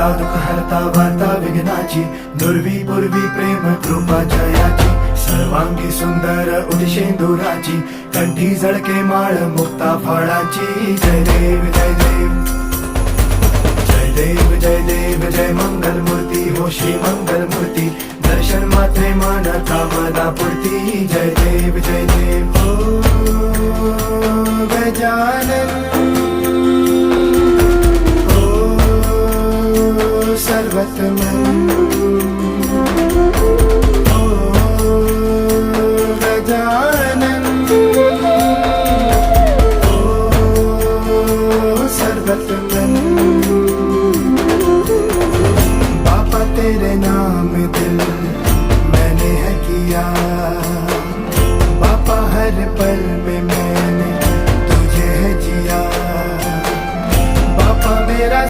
हरता दुःख हरता वार्ता विघ्नाची, दुर्वी पूर्वी प्रेम कृपा जयाची, सर्वांगी सुंदर उदिशेंदुराची, कंठी झळके माळ मुक्ता फळाची. जय देव जय देव जय देव जय देव जय मंगल मूर्ती हो श्री मंगल मूर्ती, दर्शन मात्रे मन कामना पूर्ती. जय देव जय देव हो गजानन हो सर्वतमन.